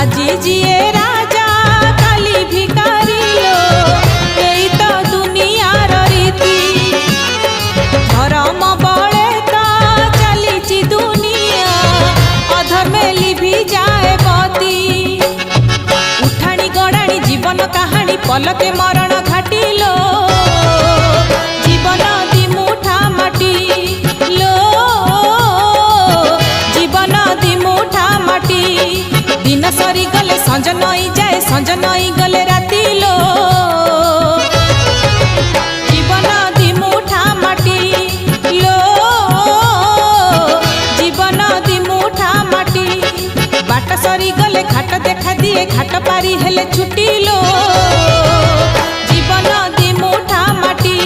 আজি জিয়ে রাজা কালি ভিকারি লো এই তো দুনিয়ার রীতি ধর্ম বলে তো চালিছি দুনিয়া অধর্মে লিভি যায় বতি উঠানি গড়ানি জীবন কাহানি পলকে মরণ ঘাটিলো জীবন দিমুঠা মাটি লো জীবন দিমুঠা মাটি दिन सरी गले संज नई जाए संज नई गले राति लो जीवन दिमुठा माटी लो जीवन दिमुठा माटी बाट सरी गले घाट देखा दिए घाट पारी हेले छुटी लो जीवन दिमुठा माटी।